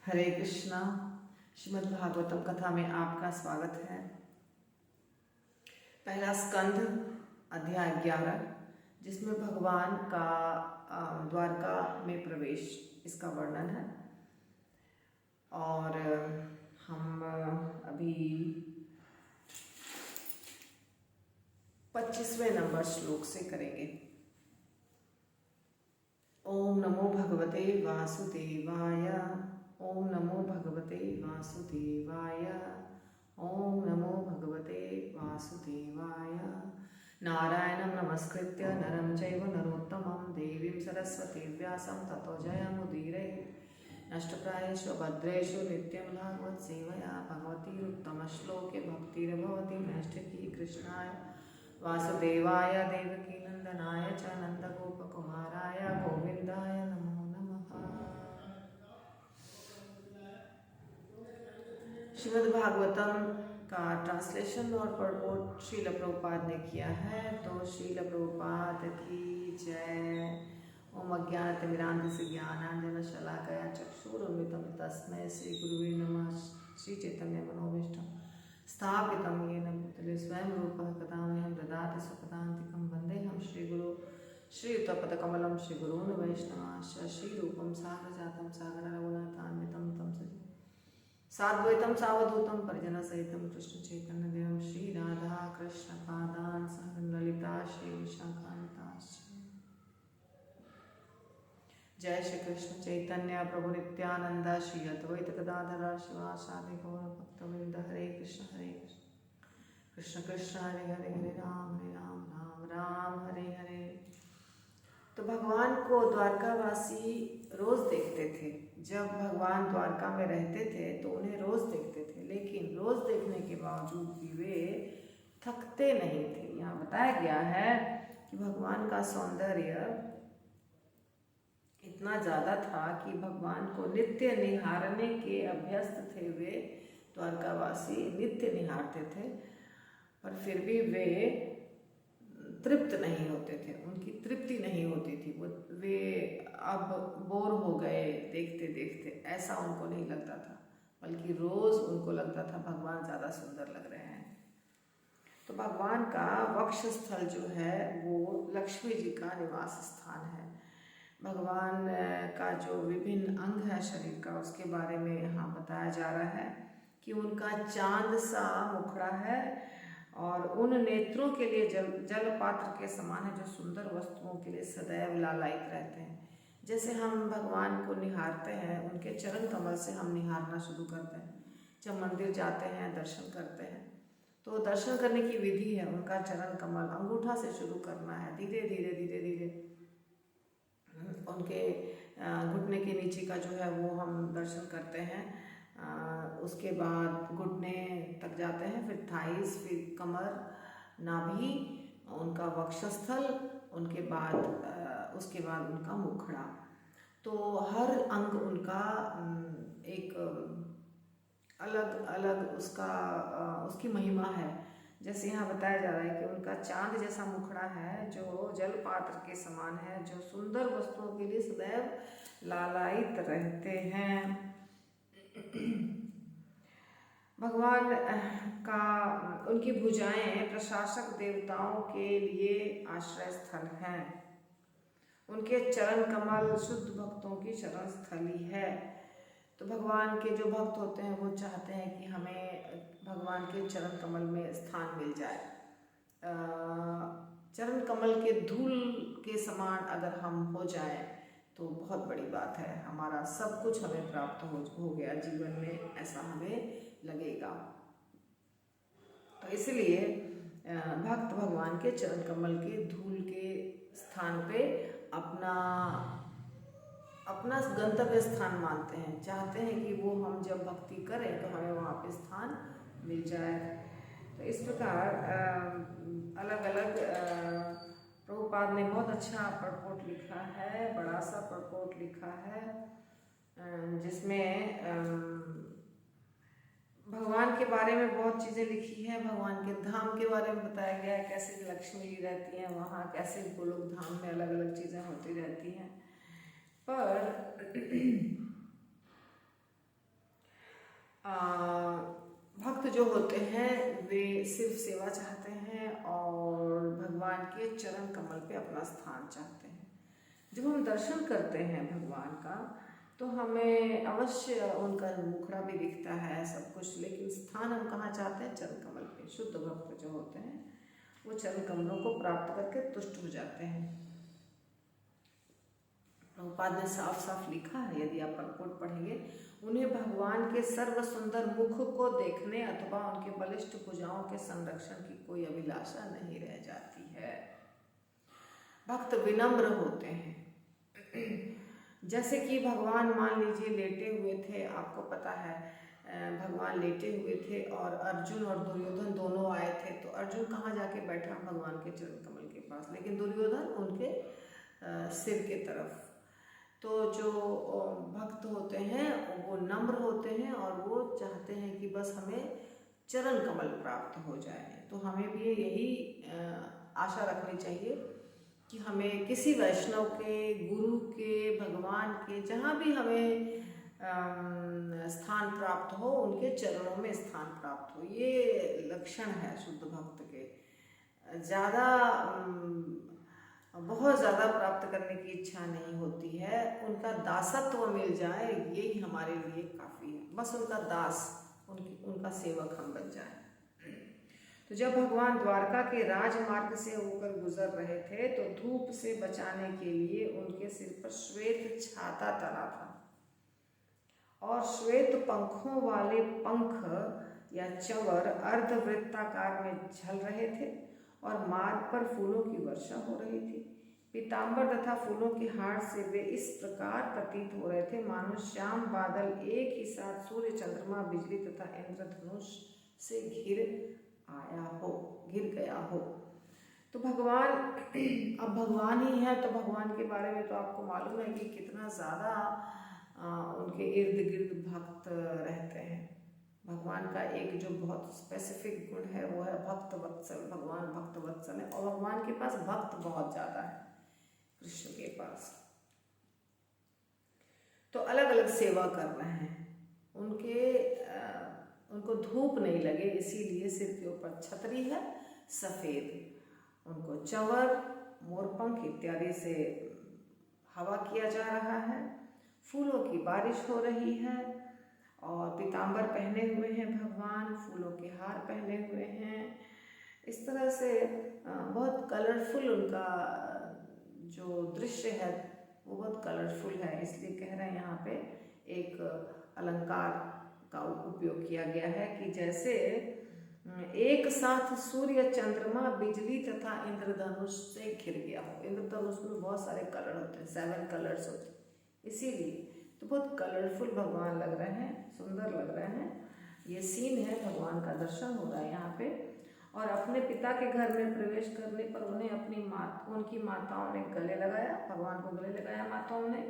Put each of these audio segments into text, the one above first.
हरे कृष्णा। श्रीमद् भागवतम कथा में आपका स्वागत है। पहला स्कंध अध्याय 11, जिसमें भगवान का द्वारका में प्रवेश इसका वर्णन है। और हम अभी 25वें नंबर श्लोक से करेंगे। ओम नमो भगवते वासुदेवाय। ओम नमो भगवते वासुदेवाय। ओम नमो भगवते वासुदेवाय। नारायणं नमस्कृत्य नरं चैव नरोत्तमं देवीं सरस्वतीं व्यासं ततो जयमुदीरये। नष्टप्रायेषु भद्रेषु नित्यं भागवत सेवया भगवतीरुत्तमश्लोके भक्तिर्भवति नैष्ठिकी। कृष्णाय वासुदेवाय देवकीनन्दनाय च नन्दगोपकुमाराय गोविन्दाय नमो नमः। श्रीमद् भागवतम का ट्रांसलेशन और पढ़पोट श्रील प्रभुपाद ने किया है, तो श्रील प्रभुपाद की जय। ओम अज्ञानतिमिरान्धस्य ज्ञानाञ्जनशलाकया चक्षुरुन्मिलितं तस्मै श्री गुरुवे नमः। श्री चैतन्य मनोभीष्टं स्थापितं येन भूतले स्वयं रूपः कदा मह्यं ददाति स्वपदान्तिकं। वन्देऽहं श्रीगुरो श्रीयुतपदकमलं श्रीगुरून् वैष्णवांश्च। श्रीरूपं साग्रजातं सागररघुनाथान्वितं तं साद्वैतं सावधूतं परिजनसहितं कृष्णचैतन्यदेवं श्रीराधा कृष्णपादान् सह ललिता श्रीविशाखान्विताश्च। जय श्री कृष्ण चैतन्य प्रभु नित्यानंद श्री अद्वैत गदाधर शिवासादि गौर भक्तवृंद। हरे कृष्ण कृष्ण कृष्ण हरे हरे, हरे राम राम राम हरे हरे। तो भगवान को द्वारकावासी रोज देखते थे। जब भगवान द्वारका में रहते थे तो उन्हें रोज देखते थे, लेकिन रोज देखने के बावजूद भी वे थकते नहीं थे। यहाँ बताया गया है कि भगवान का सौंदर्य इतना ज़्यादा था कि भगवान को नित्य निहारने के अभ्यस्त वे द्वारकावासी नित्य निहारते थे, पर फिर भी वे तृप्त नहीं होते थे, उनकी तृप्ति नहीं होती थी। वे अब बोर हो गए देखते देखते, ऐसा उनको नहीं लगता था, बल्कि रोज़ उनको लगता था भगवान ज़्यादा सुंदर लग रहे हैं। तो भगवान का वक्षस्थल जो है वो लक्ष्मी जी का निवास स्थान है। भगवान का जो विभिन्न अंग है शरीर का, उसके बारे में यहाँ बताया जा रहा है कि उनका चांद सा मुखड़ा है और उन नेत्रों के लिए जल पात्र के समान है, जो सुंदर वस्तुओं के लिए सदैव लालायित रहते हैं। जैसे हम भगवान को निहारते हैं, उनके चरण कमल से हम निहारना शुरू करते हैं। जब मंदिर जाते हैं, दर्शन करते हैं, तो दर्शन करने की विधि है उनका चरण कमल अंगूठा से शुरू करना है। धीरे धीरे धीरे धीरे उनके घुटने के नीचे का जो है वो हम दर्शन करते हैं। उसके बाद घुटने तक जाते हैं, फिर थाइस, फिर कमर, नाभि, उनका वक्षस्थल, उनके बाद उसके बाद उनका मुखड़ा। तो हर अंग उनका एक अलग अलग उसकी महिमा है। जैसे यहाँ बताया जा रहा है कि उनका चांद जैसा मुखड़ा है, जो जल पात्र के समान है, जो सुंदर वस्तुओं के लिए सदैव लालायित रहते हैं। भगवान का उनकी भुजाएं प्रशासक देवताओं के लिए आश्रय स्थल हैं। उनके चरण कमल शुद्ध भक्तों की चरण स्थली है। तो भगवान के जो भक्त होते हैं वो चाहते हैं कि हमें भगवान के चरण कमल में स्थान मिल जाए। चरण कमल के धूल के समान अगर हम हो जाएं तो बहुत बड़ी बात है, हमारा सब कुछ हमें प्राप्त हो गया जीवन में, ऐसा हमें लगेगा। तो इसलिए भक्त भगवान के चरण कमल के धूल के स्थान पे अपना गंतव्य स्थान मानते हैं, चाहते हैं कि वो हम जब भक्ति करें तो हमें वहाँ पे स्थान मिल जाए। तो इस प्रकार अलग अलग प्रभुपाद ने बहुत अच्छा पढ़पोट लिखा है, बड़ा सा पढ़पोट लिखा है, जिसमें भगवान के बारे में बहुत चीज़ें लिखी हैं। भगवान के धाम के बारे में बताया गया है, कैसे लक्ष्मी जी रहती हैं वहाँ, कैसे गोलोक धाम में अलग अलग चीज़ें होती रहती हैं। पर आ, भक्त जो होते हैं वे सिर्फ सेवा चाहते हैं और भगवान के चरण कमल पे अपना स्थान चाहते हैं। जब हम दर्शन करते हैं भगवान का तो हमें अवश्य उनका मुखड़ा भी दिखता है सब कुछ, लेकिन स्थान हम कहाँ चाहते हैं? चरण कमल पे। शुद्ध भक्त जो होते हैं वो चरण कमलों को प्राप्त करके तुष्ट हो जाते हैं। प्रभुपाद ने साफ साफ लिखा है, यदि आप परपोट पढ़ेंगे, उन्हें भगवान के सर्व सुंदर मुख को देखने अथवा उनके बलिष्ठ भुजाओं के संरक्षण की कोई अभिलाषा नहीं रह जाती है। भक्त विनम्र होते हैं। जैसे कि भगवान मान लीजिए लेटे हुए थे, आपको पता है भगवान लेटे हुए थे और अर्जुन और दुर्योधन दोनों आए थे, तो अर्जुन कहाँ जाके बैठा? भगवान के चरण कमल के पास, लेकिन दुर्योधन उनके सिर के तरफ। तो जो भक्त होते हैं वो नम्र होते हैं और वो चाहते हैं कि बस हमें चरण कमल प्राप्त हो जाए। तो हमें भी यही आशा रखनी चाहिए कि हमें किसी वैष्णव के, गुरु के, भगवान के, जहाँ भी हमें स्थान प्राप्त हो, उनके चरणों में स्थान प्राप्त हो। ये लक्षण है शुद्ध भक्त के। ज़्यादा बहुत ज़्यादा प्राप्त करने की इच्छा नहीं होती है, उनका दासत्व मिल जाए यही हमारे लिए काफ़ी है। बस उनका दास, उनका सेवक हम बन जाए। तो जब भगवान द्वारका के राजमार्ग से होकर गुजर रहे थे तो धूप से बचाने के लिए उनके सिर पर श्वेत छाता तला था और श्वेत पंखों वाले पंख या चंवर अर्धवृत्ताकार में झल रहे थे और मार्ग पर फूलों की वर्षा हो रही थी। पीताम्बर तथा फूलों की हार से वे इस प्रकार प्रतीत हो रहे थे मानो श्याम बादल एक ही साथ सूर्य, चंद्रमा, बिजली तथा इंद्रधनुष से घिर गया हो। तो भगवान, अब भगवान ही है तो भगवान के बारे में तो आपको मालूम है कि कितना ज़्यादा उनके इर्द गिर्द भक्त रहते हैं। भगवान का एक जो बहुत स्पेसिफिक गुण है वो है भक्त वत्सल। भगवान भक्त वत्सल है और भगवान के पास भक्त बहुत ज़्यादा है कृष्ण के पास। तो अलग अलग सेवा कर रहे हैं, उनको धूप नहीं लगे इसीलिए सिर के ऊपर छतरी है सफ़ेद, उनको चंवर, मोरपंख इत्यादि से हवा किया जा रहा है, फूलों की बारिश हो रही है और पीताम्बर पहने हुए हैं भगवान, फूलों के हार पहने हुए हैं। इस तरह से बहुत कलरफुल उनका जो दृश्य है वो बहुत कलरफुल है, इसलिए कह रहे हैं यहाँ पे एक अलंकार का उपयोग किया गया है कि जैसे एक साथ सूर्य, चंद्रमा, बिजली तथा इंद्रधनुष से घिर गया हो। इंद्रधनुष में बहुत सारे कलर होते हैं, 7 कलर्स होते हैं, इसीलिए तो बहुत कलरफुल भगवान लग रहे हैं, सुंदर लग रहे हैं। ये सीन है, भगवान का दर्शन हो रहा है यहाँ पे। और अपने पिता के घर में प्रवेश करने पर उन्हें उनकी माताओं ने गले लगाया, भगवान को गले लगाया माताओं ने,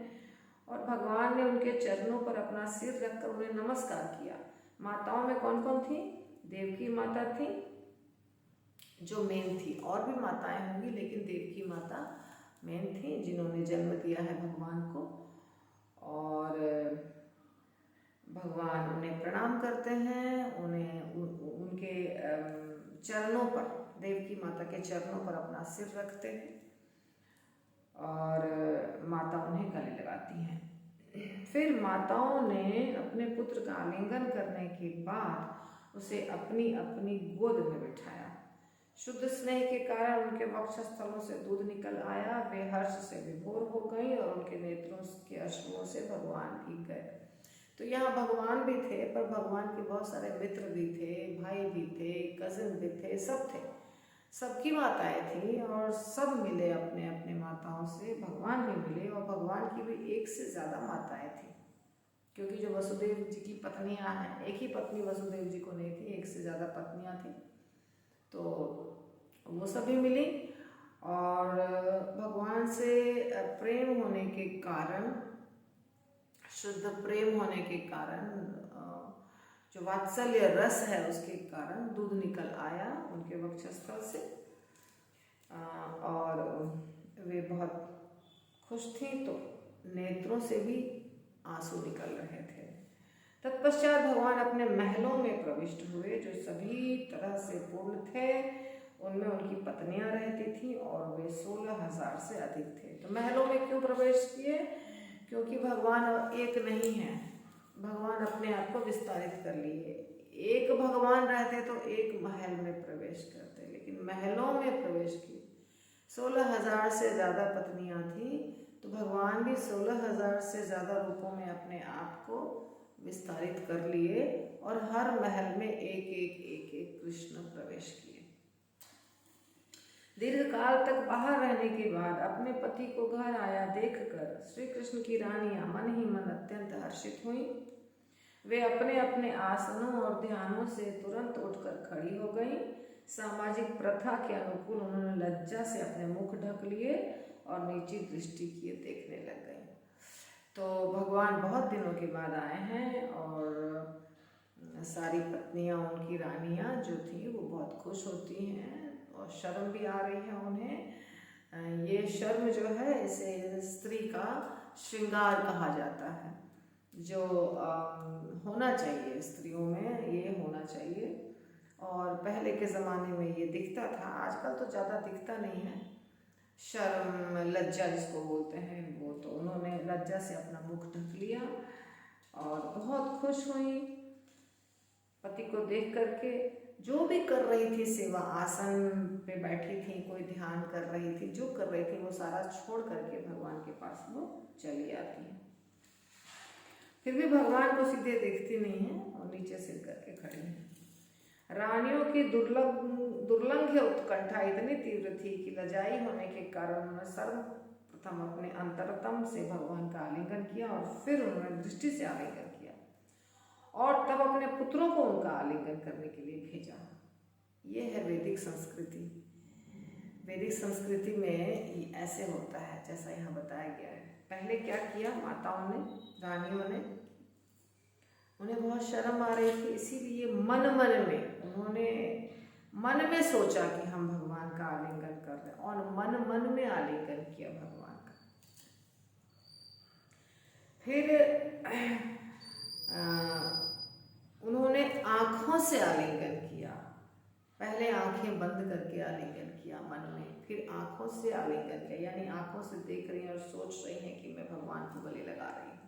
और भगवान ने उनके चरणों पर अपना सिर रखकर उन्हें नमस्कार किया। माताओं में कौन कौन थी? देवकी माता थी जो मेन थी, और भी माताएं होंगी लेकिन देवकी माता मेन थी जिन्होंने जन्म दिया है भगवान को। और भगवान उन्हें प्रणाम करते हैं, उनके चरणों पर, देवकी माता के चरणों पर अपना सिर रखते हैं और माता उन्हें गले लगाती हैं। फिर माताओं ने अपने पुत्र का आलिंगन करने के बाद उसे अपनी अपनी गोद में बिठाया। शुद्ध स्नेह के कारण उनके वक्षस्थलों से दूध निकल आया, वे हर्ष से विभोर हो गई और उनके नेत्रों के अश्रुओं से भगवान भीग गए। तो यहाँ भगवान भी थे पर भगवान के बहुत सारे मित्र भी थे, भाई भी थे, कजिन भी थे, सब थे, सबकी माताएं थी और सब मिले अपने अपने माताओं से। भगवान भी मिले और भगवान की भी एक से ज़्यादा माताएं थी, क्योंकि जो वसुदेव जी की पत्नियां हैं, एक ही पत्नी वसुदेव जी को नहीं थी, एक से ज़्यादा पत्नियां थी, तो वो सभी मिली। और भगवान से प्रेम होने के कारण, शुद्ध प्रेम होने के कारण, जो वात्सल्य रस है उसके कारण दूध निकल आया उनके वक्षस्थल से और वे बहुत खुश थी, तो नेत्रों से भी आंसू निकल रहे थे। तत्पश्चात भगवान अपने महलों में प्रविष्ट हुए जो सभी तरह से पूर्ण थे। उनमें उनकी पत्नियां रहती थीं और वे 16,000 से अधिक थे। तो महलों में क्यों प्रवेश किए? क्योंकि भगवान एक नहीं है, भगवान अपने आप को विस्तारित कर लिए। एक भगवान रहते तो एक महल में प्रवेश करते, लेकिन महलों में प्रवेश किए। 16,000 से ज़्यादा पत्नियां थीं, तो भगवान भी 16,000 से ज़्यादा रूपों में अपने आप को विस्तारित कर लिए और हर महल में एक कृष्ण प्रवेश किए। दीर्घ काल तक बाहर रहने के बाद अपने पति को घर आया देखकर श्री कृष्ण की रानियां मन ही मन अत्यंत हर्षित हुईं। वे अपने अपने आसनों और ध्यानों से तुरंत उठकर खड़ी हो गईं। सामाजिक प्रथा के अनुकूल उन्होंने लज्जा से अपने मुख ढक लिए और नीची दृष्टि किए देखने लग गईं। तो भगवान बहुत दिनों के बाद आए हैं और सारी पत्नियां, उनकी रानियां जो थी वो बहुत खुश होती हैं और शर्म भी आ रही है उन्हें। ये शर्म जो है इसे स्त्री का श्रृंगार कहा जाता है, जो होना चाहिए स्त्रियों में, ये होना चाहिए। और पहले के ज़माने में ये दिखता था, आजकल तो ज़्यादा दिखता नहीं है। शर्म, लज्जा जिसको बोलते हैं वो, तो उन्होंने लज्जा से अपना मुख ढक लिया और बहुत खुश हुई पति को देख करके। जो भी कर रही थी सेवा, आसन पे बैठी थी, कोई ध्यान कर रही थी, जो कर रही थी वो सारा छोड़ करके भगवान के पास वो चली आती है। फिर भी भगवान को सीधे देखती नहीं है और नीचे सिर करके खड़ी है। रानियों की दुर्लंघ्य उत्कंठा इतनी तीव्र थी कि लजाई होने के कारण उन्होंने सर्वप्रथम अपने अंतरतम से भगवान का आलिंगन किया और फिर उन्होंने दृष्टि से आलिंगन किया और तब अपने पुत्रों को उनका आलिंगन करने के लिए भेजा। ये है वैदिक संस्कृति। वैदिक संस्कृति में ऐसे होता है जैसा यहाँ बताया गया है। पहले क्या किया माताओं ने, रानियों ने, उन्हें बहुत शर्म आ रही थी, इसीलिए मन में उन्होंने मन में सोचा कि हम भगवान का आलिंगन कर रहे हैं और मन में आलिंगन किया भगवान का। फिर उन्होंने आँखों से आलिंगन किया। पहले आंखें बंद करके आलिंगन किया मन में, फिर आँखों से आलिंगन किया, यानी आँखों से देख रही हैं और सोच रही हैं कि मैं भगवान को गले लगा रही हूँ।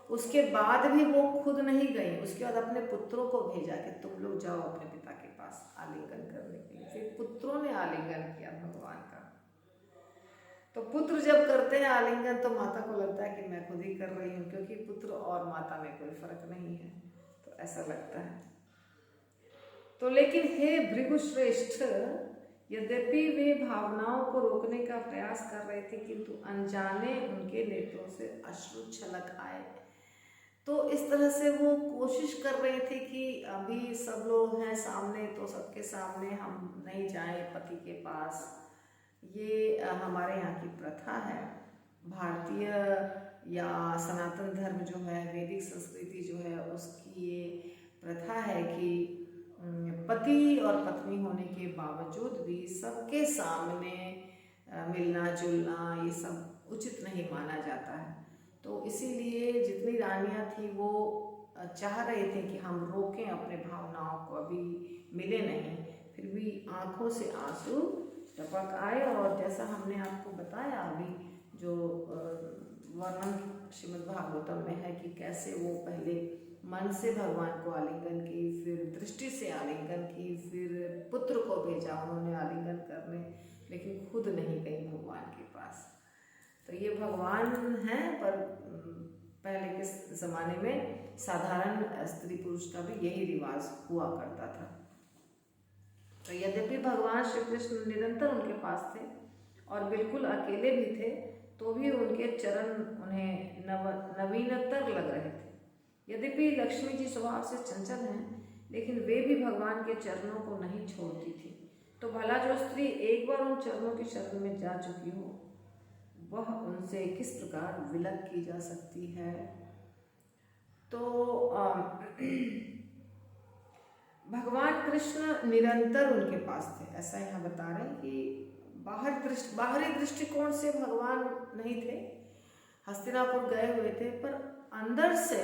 उसके बाद भी वो खुद नहीं गई, उसके बाद अपने पुत्रों को भेजा कि तुम लोग जाओ अपने पिता के पास आलिंगन करने के लिए। फिर पुत्रों ने आलिंगन किया भगवान का। तो पुत्र जब करते हैं आलिंगन तो माता को लगता है कि मैं खुद ही कर रही हूँ, क्योंकि पुत्र और माता में कोई फर्क नहीं है, तो ऐसा लगता है। तो लेकिन हे भृगुश्रेष्ठ, यद्यपि वे भावनाओं को रोकने का प्रयास कर रहे थे, किंतु अनजाने उनके नेत्रों से अश्रु छलक आए। तो इस तरह से वो कोशिश कर रहे थे कि अभी सब लोग हैं सामने, तो सबके सामने हम नहीं जाएं पति के पास। ये हमारे यहाँ की प्रथा है, भारतीय या सनातन धर्म जो है, वैदिक संस्कृति जो है, उसकी ये प्रथा है कि पति और पत्नी होने के बावजूद भी सबके सामने मिलना जुलना ये सब उचित नहीं माना जाता है। तो इसीलिए जितनी रानियां थी वो चाह रहे थे कि हम रोकें अपने भावनाओं को, अभी मिले नहीं, फिर भी आंखों से आंसू टपक आए। और जैसा हमने आपको बताया अभी, जो वर्णन श्रीमद् भागवतम में है कि कैसे वो पहले मन से भगवान को आलिंगन की, फिर दृष्टि से आलिंगन की, फिर पुत्र को भेजा उन्होंने आलिंगन करने, लेकिन खुद नहीं गई भगवान के पास। तो ये भगवान हैं, पर पहले के ज़माने में साधारण स्त्री पुरुष का भी यही रिवाज हुआ करता था। तो यद्यपि भगवान श्री कृष्ण निरंतर उनके पास थे और बिल्कुल अकेले भी थे, तो भी उनके चरण उन्हें नवीनतर लग रहे थे। यद्यपि लक्ष्मी जी स्वभाव से चंचल हैं, लेकिन वे भी भगवान के चरणों को नहीं छोड़ती थी। तो भला जो स्त्री एक बार उन चरणों की शरण में जा चुकी हो, वह उनसे किस प्रकार विलग की जा सकती है। तो भगवान कृष्ण निरंतर उनके पास थे, ऐसा यहाँ बता रहे हैं कि बाहरी दृष्टिकोण से भगवान नहीं थे, हस्तिनापुर गए हुए थे, पर अंदर से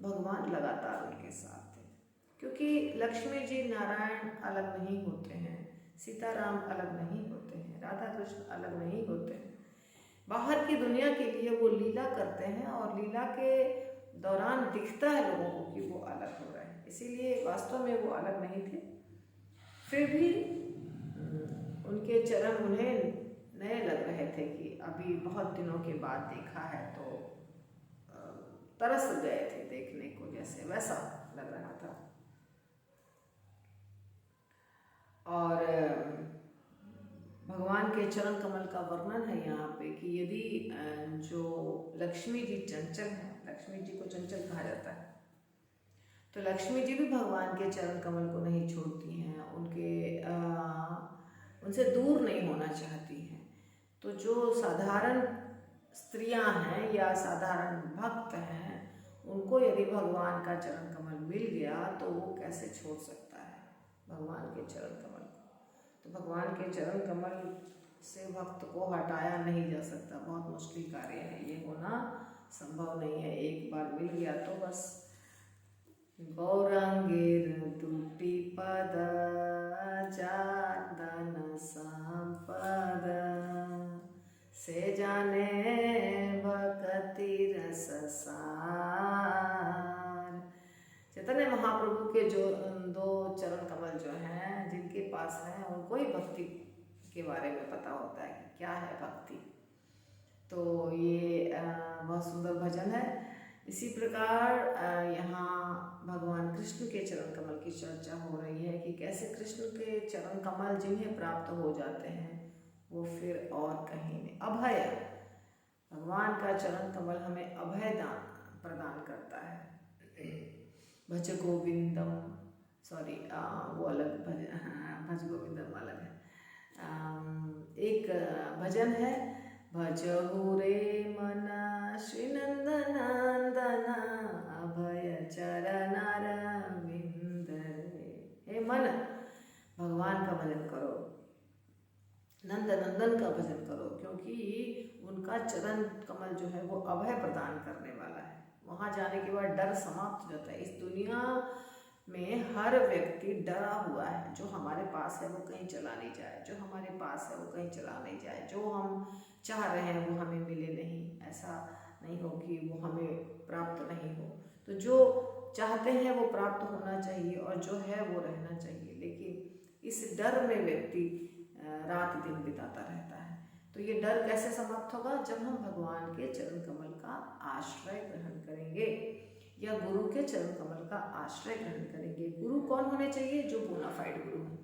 भगवान लगातार उनके साथ थे, क्योंकि लक्ष्मी जी नारायण अलग नहीं होते हैं, सीताराम अलग नहीं होते हैं, राधा कृष्ण अलग नहीं होते हैं। बाहर की दुनिया के लिए वो लीला करते हैं और लीला के दौरान दिखता है लोगों को कि वो अलग हो रहे हैं, इसीलिए वास्तव में वो अलग नहीं थे। फिर भी उनके चरण उन्हें नए लग रहे थे कि अभी बहुत दिनों के बाद देखा है तो तरस गए थे देखने को, जैसे वैसा लग रहा था। और भगवान के चरण कमल का वर्णन है यहाँ पे कि यदि जो लक्ष्मी जी चंचल है, लक्ष्मी जी को चंचल कहा जाता है, तो लक्ष्मी जी भी भगवान के चरण कमल को नहीं छोड़ती हैं, उनसे दूर नहीं होना चाहती हैं। तो जो साधारण स्त्रियां हैं या साधारण भक्त हैं, उनको यदि भगवान का चरण कमल मिल गया तो वो कैसे छोड़ सकता है भगवान के चरण कमल को। तो भगवान के चरण कमल से भक्त को हटाया नहीं जा सकता, बहुत मुश्किल कार्य है, ये होना संभव नहीं है। एक बार मिल गया तो बस गौरांगेर तुटी पद जादन संपद से जाने भक्ति रस सार। चैतन्य महाप्रभु के जो दो चरण कमल जो हैं, जिनके पास हैं, उनको ही भक्ति के बारे में पता होता है कि क्या है भक्ति। तो ये बहुत सुंदर भजन है। इसी प्रकार यहाँ भगवान कृष्ण के चरण कमल की चर्चा हो रही है कि कैसे कृष्ण के चरण कमल जिन्हें प्राप्त हो जाते हैं वो फिर और कहीं नहीं। अभय, भगवान का चरण कमल हमें अभय दान प्रदान करता है। भज गोविंदम, सॉरी वो अलग भज गोविंदम अलग है। एक भजन है, भजहु रे मन श्री नंदनंदन अभय चरण अरविंद रे। हे मन, भगवान का भजन करो, नंदनंदन का भजन करो, क्योंकि उनका चरण कमल जो है वो अभय प्रदान करने वाला है। वहाँ जाने के बाद डर समाप्त हो जाता है। इस दुनिया में हर व्यक्ति डरा हुआ है, जो हमारे पास है वो कहीं चला नहीं जाए, जो हमारे पास है वो कहीं चला नहीं जाए, जो हम चाह रहे हैं वो हमें मिले नहीं, ऐसा नहीं हो कि वो हमें प्राप्त नहीं हो। तो जो चाहते हैं वो प्राप्त होना चाहिए और जो है वो रहना चाहिए, लेकिन इस डर में व्यक्ति रात दिन बिताता रहता है। तो ये डर कैसे समाप्त होगा? जब हम भगवान के चरण कमल का आश्रय ग्रहण करेंगे या गुरु के चरण कमल का आश्रय ग्रहण करेंगे। गुरु कौन होने चाहिए? जो बोनाफाइड गुरु हैं।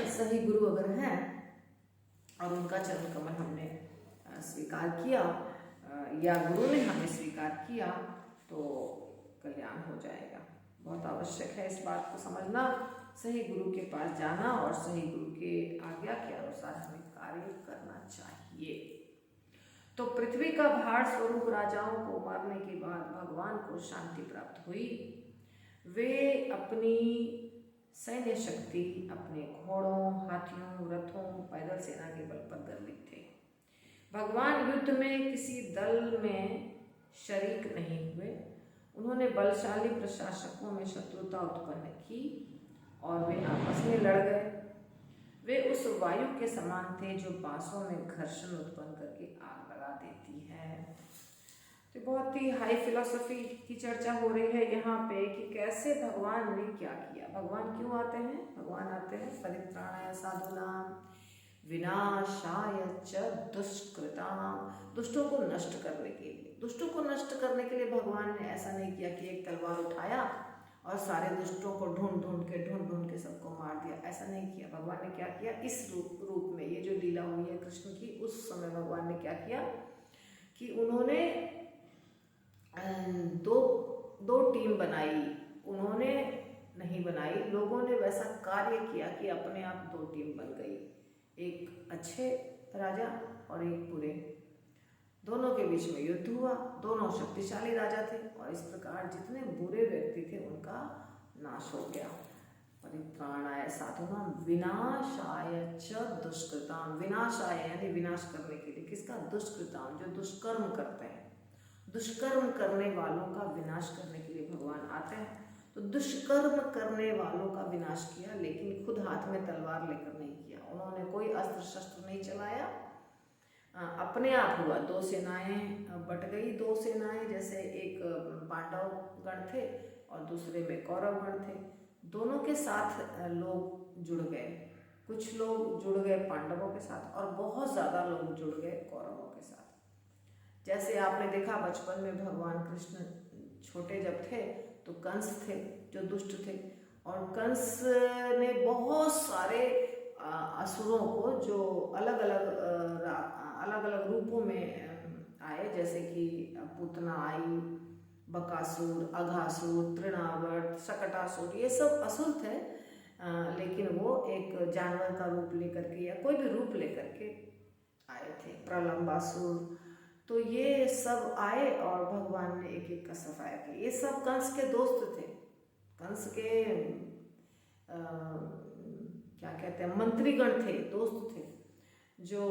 सही गुरु अगर हैं और उनका चरण कमल हमने स्वीकार किया या गुरु ने हमें स्वीकार किया तो कल्याण हो जाएगा। बहुत आवश्यक है इस बात को समझना, सही गुरु के पास जाना और सही गुरु के आज्ञा के अनुसार हमें कार्य करना चाहिए। तो पृथ्वी का भार स्वरूप राजाओं को मारने के बाद भगवान को शांति प्राप्त हुई। वे अपनी सैन्य शक्ति, अपने घोड़ों, हाथियों, रथों, पैदल सेना के बल पर गर्वित थे। भगवान युद्ध में किसी दल में शरीक नहीं हुए। उन्होंने बलशाली प्रशासकों में शत्रुता उत्पन्न की और वे आपस में लड़ गए। वे उस वायु के समान थे जो बांसों में घर्षण उत्पन्न करके आग लगा देती है। तो बहुत ही हाई फिलॉसफी की चर्चा हो रही है यहाँ पे कि कैसे भगवान ने क्या किया। भगवान क्यों आते हैं? भगवान आते हैं परित्राणाय साधूनां विनाशाय च दुष्कृतां, दुष्टों को नष्ट करने के लिए। दुष्टों को नष्ट करने के लिए भगवान ने ऐसा नहीं किया कि एक तलवार उठाया और सारे दुष्टों को ढूंढ ढूंढ के सबको मार दिया, ऐसा नहीं किया। भगवान ने क्या किया? इस रूप में ये जो लीला हुई है कृष्ण की, उस समय भगवान ने क्या किया कि उन्होंने दो टीम बनाई। उन्होंने नहीं बनाई, लोगों ने वैसा कार्य किया कि अपने आप दो टीम बन गई, एक अच्छे राजा और एक बुरे। दोनों के बीच में युद्ध हुआ, दोनों शक्तिशाली राजा थे और इस प्रकार जितने बुरे व्यक्ति थे उनका नाश हो गया। परित्राणाय साधूनां विनाशाय च दुष्कृतां, विनाशाय यानी विनाश करने के लिए। किसका? दुष्कृतां, जो दुष्कर्म करते हैं। दुष्कर्म करने वालों का तो दुष्कर्म करने वालों का विनाश किया, लेकिन खुद हाथ में तलवार लेकर नहीं किया। उन्होंने कोई अस्त्र शस्त्र नहीं चलाया, अपने आप हुआ। दो सेनाएं बट गई, दो सेनाएं, जैसे एक पांडव गण थे और दूसरे में कौरव गण थे। दोनों के साथ लोग जुड़ गए, कुछ लोग जुड़ गए पांडवों के साथ और बहुत ज़्यादा लोग जुड़ गए कौरवों के साथ। जैसे आपने देखा बचपन में भगवान कृष्ण छोटे जब थे तो कंस थे जो दुष्ट थे, और कंस ने बहुत सारे असुरों को जो अलग अलग रूपों में आए, जैसे कि पूतना आई, बकासुर, अघासुर, तृणावर्त, शकटासुर, ये सब असुर थे। लेकिन वो एक जानवर का रूप लेकर के या कोई भी रूप लेकर के आए थे, प्रलंबासुर। तो ये सब आए और भगवान ने एक एक का सफाया किया। ये सब कंस के दोस्त थे, कंस के क्या कहते हैं, मंत्रीगण थे, दोस्त थे, जो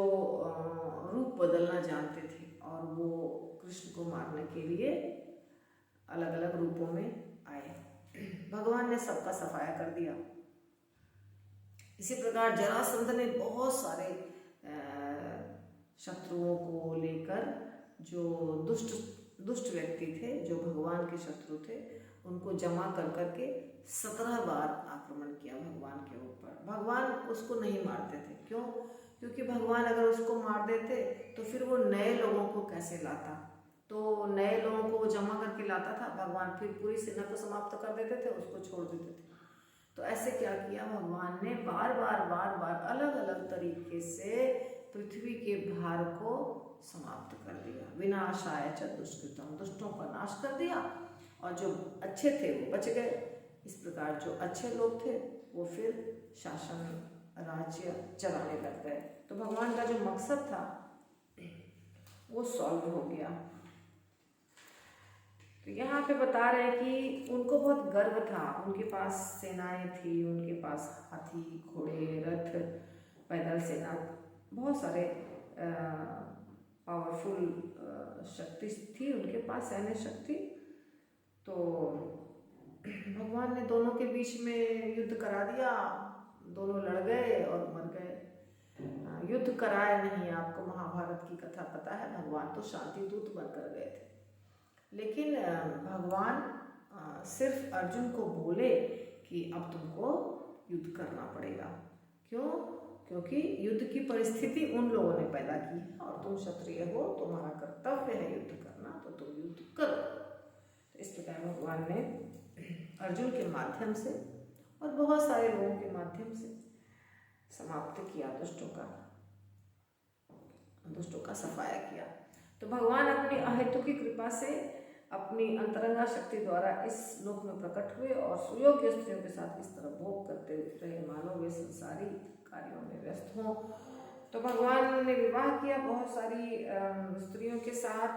रूप बदलना जानते थे, और वो कृष्ण को मारने के लिए अलग अलग रूपों में आए। भगवान ने सबका सफाया कर दिया। इसी प्रकार जरासंध ने बहुत सारे शत्रुओं को लेकर, जो दुष्ट व्यक्ति थे, जो भगवान के शत्रु थे, उनको जमा कर करके 17 बार आक्रमण किया भगवान के ऊपर। भगवान उसको नहीं मारते थे, क्यों? क्योंकि भगवान अगर उसको मार देते तो फिर वो नए लोगों को कैसे लाता, तो नए लोगों को वो जमा करके लाता था, भगवान फिर पूरी सेना को समाप्त कर देते थे, उसको छोड़ देते थे। तो ऐसे क्या किया भगवान ने, बार बार अलग अलग तरीके से पृथ्वी के भार को समाप्त कर दिया। विनाशाय च दुष्कृतम, दुष्टों का नाश कर दिया, और जो अच्छे थे वो बच गए। इस प्रकार जो अच्छे लोग थे वो फिर शासन राज्य चलाने लग गए। तो भगवान का जो मकसद था वो सॉल्व हो गया। तो यहाँ पे बता रहे हैं कि उनको बहुत गर्व था, उनके पास सेनाएं थी, उनके पास हाथी, घोड़े, रथ, पैदल सेना, बहुत सारे पावरफुल शक्ति थी उनके पास, सैन्य शक्ति। तो भगवान ने दोनों के बीच में युद्ध करा दिया, दोनों लड़ गए और मर गए। युद्ध कराया नहीं, आपको महाभारत की कथा पता है, भगवान तो शांति दूत बनकर गए थे। लेकिन भगवान सिर्फ अर्जुन को बोले कि अब तुमको युद्ध करना पड़ेगा। क्यों? क्योंकि युद्ध की परिस्थिति उन लोगों ने पैदा की है और तुम क्षत्रिय हो, तुम्हारा कर्तव्य है युद्ध करना, तो तुम युद्ध करो। तो इस प्रकार भगवान ने अर्जुन के माध्यम से और बहुत सारे लोगों के माध्यम से समाप्त किया दुष्टों का सफाया किया। तो भगवान अपनी अहेतु की कृपा से अपनी अंतरंगा शक्ति द्वारा इस लोक में प्रकट हुए और सुयोग्य स्त्रियों के साथ इस तरह भोग करते रहे, मानो वे संसारी कार्यों में व्यस्त हों। तो भगवान ने विवाह किया बहुत सारी स्त्रियों के साथ।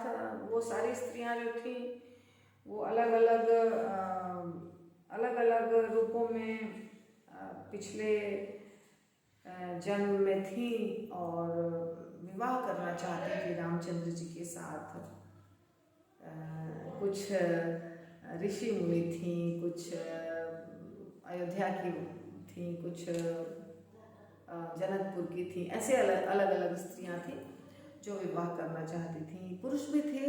वो सारी स्त्रियां जो थी वो अलग अलग रूपों में पिछले जन्म में थी और विवाह करना चाहती थी रामचंद्र जी के साथ। कुछ ऋषि मुनि थी, कुछ अयोध्या की थी, कुछ जनकपुर की थी। ऐसे अलग अलग स्त्रियां थी जो विवाह करना चाहती थी। पुरुष भी थे,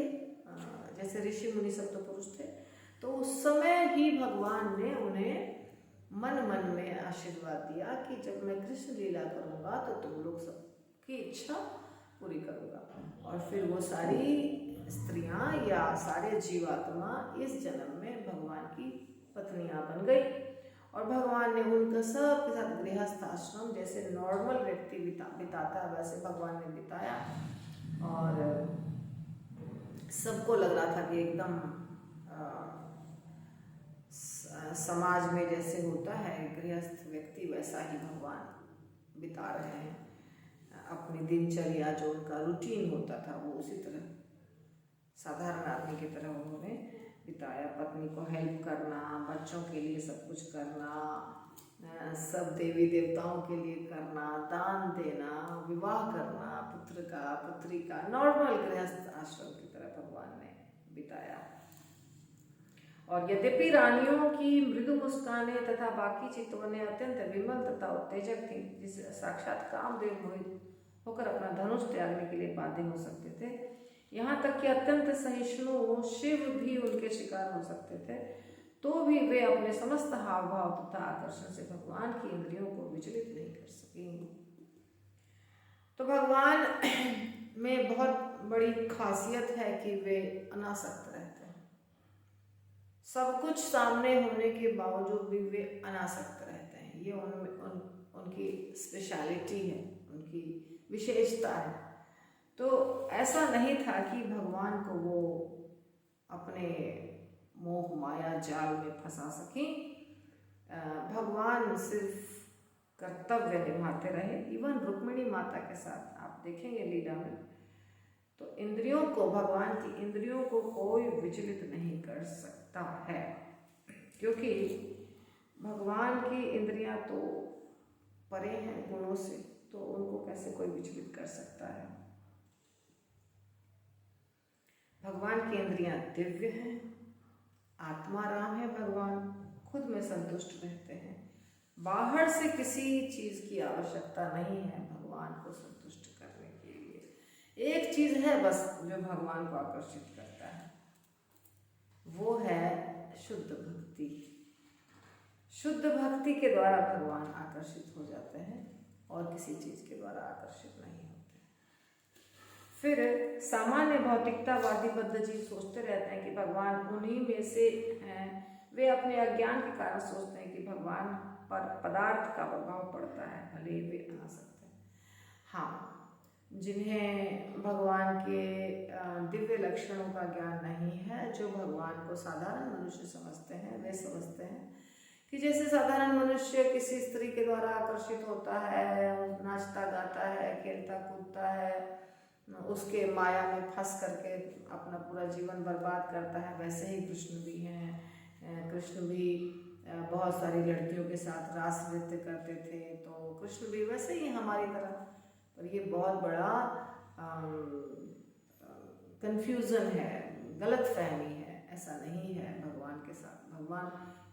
जैसे ऋषि मुनि सब तो पुरुष थे। तो उस समय ही भगवान ने उन्हें मन में आशीर्वाद दिया कि जब मैं कृष्ण लीला करूँगा तो तुम लोग सबकी इच्छा पूरी करूँगा। और फिर वो सारी स्त्रियां या सारे जीवात्मा इस जन्म में भगवान की पत्नियां बन गई और भगवान ने उनका सबके साथ गृहस्थ आश्रम जैसे नॉर्मल व्यक्ति बिताता है वैसे भगवान ने बिताया। और सबको लग रहा था कि एकदम समाज में जैसे होता है गृहस्थ व्यक्ति वैसा ही भगवान बिता रहे हैं अपनी दिनचर्या। जो उनका रूटीन होता था वो उसी तरह साधारण आदमी की तरह उन्होंने बिताया। पत्नी को हेल्प करना, बच्चों के लिए सब कुछ करना, सब देवी देवताओं के लिए करना, दान देना, विवाह करना, पुत्र का पुत्री का, नॉर्मल गृहस्थ आश्रम की तरह भगवान ने बिताया। और यद्यपि रानियों की मृदु मुस्कानें तथा बाकी चितवनें अत्यंत विमल तथा उत्तेजक थी, जिससे साक्षात कामदेव मोहित होकर अपना धनुष त्यागने के लिए बाध्य हो सकते थे, यहाँ तक कि अत्यंत सहिष्णु शिव भी उनके शिकार हो सकते थे, तो भी वे अपने समस्त हाव भाव तथा आकर्षण से भगवान की इंद्रियों को विचलित नहीं कर सकेंगे। तो भगवान में बहुत बड़ी खासियत है कि वे अनासक्त रहते हैं। सब कुछ सामने होने के बावजूद भी वे अनासक्त रहते हैं। ये उनकी स्पेशलिटी है, उनकी विशेषता है। तो ऐसा नहीं था कि भगवान को वो अपने मोह माया जाल में फंसा सकें। भगवान सिर्फ कर्तव्य निभाते रहे। इवन रुक्मिणी माता के साथ आप देखेंगे लीला में, तो इंद्रियों को, भगवान की इंद्रियों को कोई विचलित नहीं कर सकता है, क्योंकि भगवान की इंद्रियां तो परे हैं गुणों से, तो उनको कैसे कोई विचलित कर सकता है। भगवान की इंद्रियां दिव्य हैं, आत्मा राम है, भगवान खुद में संतुष्ट रहते हैं। बाहर से किसी चीज की आवश्यकता नहीं है भगवान को संतुष्ट करने के लिए। एक चीज है बस जो भगवान को आकर्षित करता है, वो है शुद्ध भक्ति। शुद्ध भक्ति के द्वारा भगवान आकर्षित हो जाते हैं और किसी चीज के द्वारा आकर्षित नहीं होते। फिर सामान्य भौतिकतावादी बद्ध जीव सोचते रहते हैं कि भगवान उन्हीं में से हैं। वे अपने अज्ञान के कारण सोचते हैं कि भगवान पर पदार्थ का प्रभाव पड़ता है, भले ही वे अनासक्त हैं। हाँ, जिन्हें भगवान के दिव्य लक्षणों का ज्ञान नहीं है, जो भगवान को साधारण मनुष्य समझते हैं, वे समझते हैं कि जैसे साधारण मनुष्य किसी स्त्री के द्वारा आकर्षित होता है, नाचता गाता है, खेलता कूदता है, उसके माया में फंस करके अपना पूरा जीवन बर्बाद करता है, वैसे ही कृष्ण भी हैं। कृष्ण भी बहुत सारी लड़कियों के साथ रास नृत्य करते थे, तो कृष्ण भी वैसे ही हमारी तरह। पर ये बहुत बड़ा कंफ्यूजन है, गलत फहमी है। ऐसा नहीं है भगवान के साथ। भगवान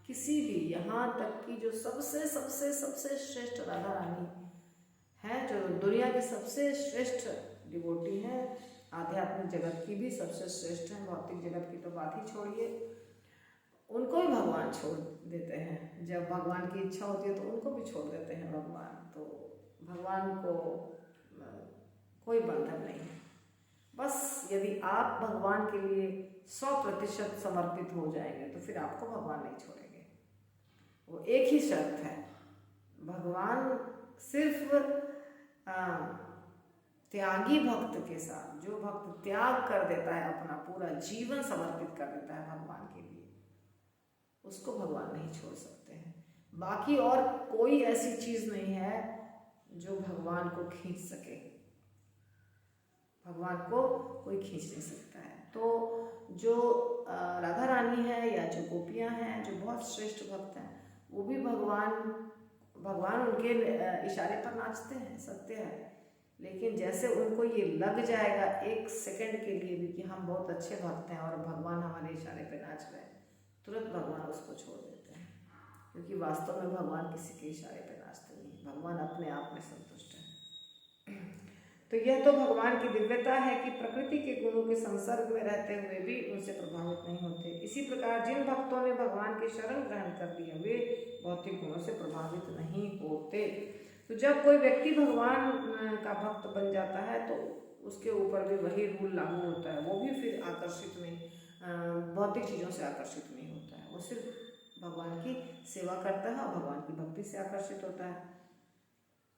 किसी भी, यहाँ तक कि जो सबसे सबसे सबसे श्रेष्ठ राधा रानी है, जो दुनिया के सबसे श्रेष्ठ डिवोटी हैं, आध्यात्मिक जगत की भी सबसे श्रेष्ठ है, भौतिक जगत की तो बात ही छोड़िए, उनको भी भगवान छोड़ देते हैं। जब भगवान की इच्छा होती है तो उनको भी छोड़ देते हैं भगवान। तो भगवान को कोई बंधन नहीं है। बस यदि आप भगवान के लिए 100% समर्पित हो जाएंगे तो फिर आपको भगवान नहीं छोड़ेंगे। वो एक ही शर्त है, भगवान सिर्फ त्यागी भक्त के साथ, जो भक्त त्याग कर देता है, अपना पूरा जीवन समर्पित कर देता है भगवान के लिए, उसको भगवान नहीं छोड़ सकते हैं। बाकी और कोई ऐसी चीज नहीं है जो भगवान को खींच सके। भगवान को कोई खींच नहीं सकता है। तो जो राधा रानी है या जो गोपियां हैं, जो बहुत श्रेष्ठ भक्त हैं, वो भी भगवान उनके इशारे पर नाचते हैं, सत्य है। लेकिन जैसे उनको ये लग जाएगा एक सेकंड के लिए भी कि हम बहुत अच्छे भक्त हैं और भगवान हमारे इशारे पे नाच रहे हैं, तुरंत भगवान उसको छोड़ देते हैं, क्योंकि वास्तव में भगवान किसी के इशारे पे नाचते नहीं। भगवान अपने आप में संतुष्ट है। तो यह तो भगवान की दिव्यता है कि प्रकृति के गुणों के संसर्ग में रहते हुए भी उनसे प्रभावित नहीं होते। इसी प्रकार जिन भक्तों ने भगवान की शरण ग्रहण कर लिया, वे भौतिक गुणों से प्रभावित नहीं होते। तो जब कोई व्यक्ति भगवान का भक्त बन जाता है तो उसके ऊपर भी वही रूल लागू होता है। वो भी फिर आकर्षित नहीं, भौतिक चीज़ों से आकर्षित नहीं होता है। वो सिर्फ भगवान की सेवा करता है और भगवान की भक्ति से आकर्षित होता है।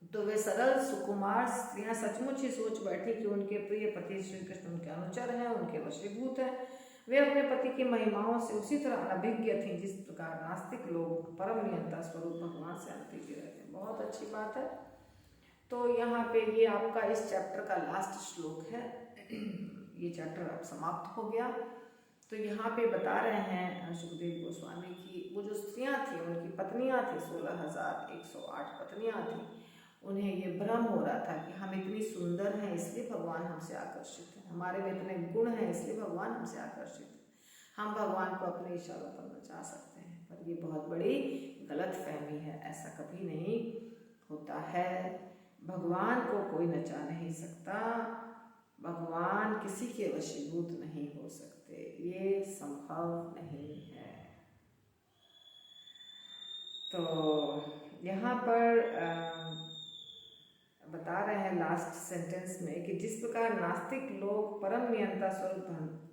तो वे सरल सुकुमार स्त्रियां सचमुच ही सोच बैठी कि उनके प्रिय पति श्री कृष्ण उनके अनुचर हैं, उनके वशीभूत हैं। वे अपने पति की महिमाओं से उसी तरह अनभिज्ञ थीं जिस प्रकार नास्तिक लोग परम नियंता स्वरूप भगवान से अनभिज्ञ रहते हैं। बहुत अच्छी बात है। तो यहाँ पे ये आपका इस चैप्टर का लास्ट श्लोक है। ये चैप्टर अब समाप्त हो गया। तो यहाँ पे बता रहे हैं सुखदेव गोस्वामी की वो जो स्त्रियाँ थी, उनकी पत्नियाँ थी, 16,108 पत्नियाँ थी। उन्हें ये भ्रम हो रहा था कि हम इतनी सुंदर हैं इसलिए भगवान हमसे आकर्षित हैं, हमारे में इतने गुण हैं इसलिए भगवान हमसे आकर्षित हैं, हम भगवान को अपने इशारों पर नचा सकते हैं, पर ये बहुत बड़ी गलत फहमी है। ऐसा कभी नहीं होता है। भगवान को कोई नचा नहीं सकता, भगवान किसी के वशीभूत नहीं हो सकते, ये संभव नहीं है। तो यहाँ पर बता रहे हैं लास्ट सेंटेंस में कि जिस प्रकार नास्तिक लोग परम नियंता स्वरूप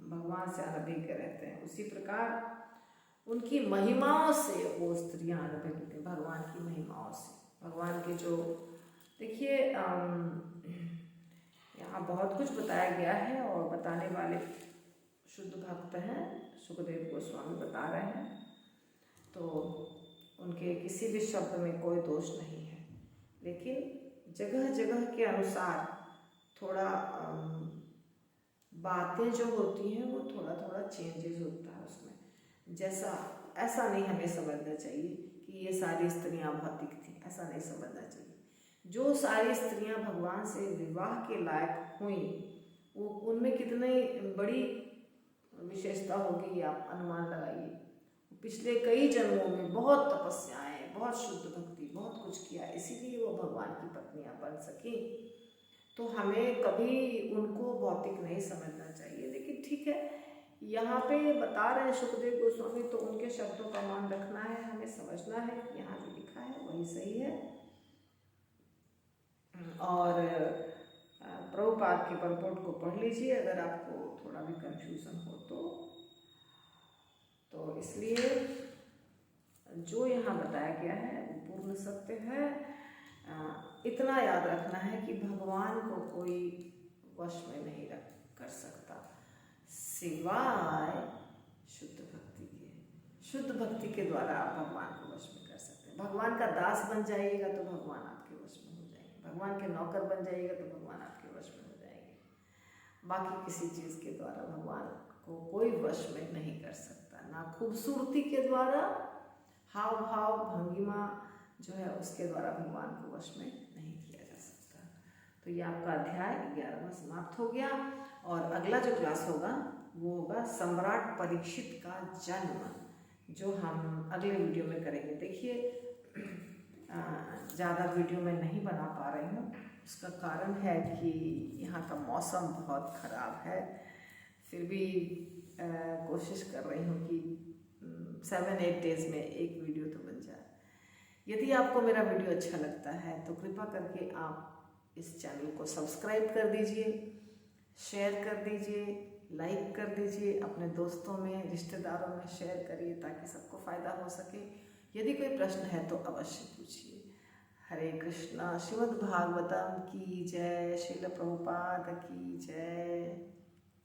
भगवान से अनभिज्ञ रहते हैं, उसी प्रकार उनकी महिमाओं से वो स्त्रियां अनभिज्ञ, भगवान की महिमाओं से, भगवान के जो देखिए यहाँ बहुत कुछ बताया गया है और बताने वाले शुद्ध भक्त हैं, सुखदेव गोस्वामी बता रहे हैं, तो उनके किसी भी शब्द में कोई दोष नहीं है, लेकिन जगह जगह के अनुसार थोड़ा बातें जो होती हैं वो थोड़ा थोड़ा चेंजेस होता है उसमें। जैसा ऐसा नहीं हमें समझना चाहिए कि ये सारी स्त्रियां भौतिक थी, ऐसा नहीं समझना चाहिए। जो सारी स्त्रियां भगवान से विवाह के लायक हुई, वो उनमें कितनी बड़ी विशेषता होगी, आप अनुमान लगाइए। पिछले कई जन्मों में बहुत तपस्याएं, बहुत शुद्ध भक्ति, बहुत कुछ किया, इसीलिए वो भगवान की पत्नियां बन सकी। तो हमें कभी उनको भौतिक नहीं समझना चाहिए। लेकिन ठीक है, यहाँ पे बता रहे हैं सुखदेव गोस्वामी, तो उनके शब्दों का मान रखना है, हमें समझना है कि यहाँ जो लिखा है वही सही है। और प्रभुपाद के परपोर्ट को पढ़ लीजिए अगर आपको थोड़ा भी कंफ्यूजन हो तो इसलिए जो यहाँ बताया गया है वो पूर्ण सत्य है। इतना याद रखना है कि भगवान को कोई वश में नहीं कर सकता सिवाय शुद्ध भक्ति के। शुद्ध भक्ति के द्वारा आप भगवान को वश में कर सकते हैं। भगवान का दास बन जाइएगा तो भगवान आपके वश में हो जाएंगे, भगवान के नौकर बन जाइएगा तो भगवान आपके वश में हो जाएंगे। बाकी किसी चीज़ के द्वारा भगवान को कोई वश में नहीं कर सकता, ना खूबसूरती के द्वारा, हाव भाव भंगिमा जो है उसके द्वारा भगवान को वश में नहीं किया जा सकता। तो ये आपका अध्याय 11वां समाप्त हो गया और अगला जो क्लास होगा वो होगा सम्राट परीक्षित का जन्म, जो हम अगले वीडियो में करेंगे। देखिए ज़्यादा वीडियो में नहीं बना पा रही हूँ, उसका कारण है कि यहाँ का मौसम बहुत ख़राब है। फिर भी कोशिश कर रही हूँ कि 7-8 डेज़ में एक वीडियो तो बन जाए। यदि आपको मेरा वीडियो अच्छा लगता है तो कृपा करके आप इस चैनल को सब्सक्राइब कर दीजिए, शेयर कर दीजिए, लाइक कर दीजिए, अपने दोस्तों में, रिश्तेदारों में शेयर करिए ताकि सबको फ़ायदा हो सके। यदि कोई प्रश्न है तो अवश्य पूछिए। हरे कृष्णा। श्रीमद् भागवतम की जय। श्रील प्रभुपाद की जय।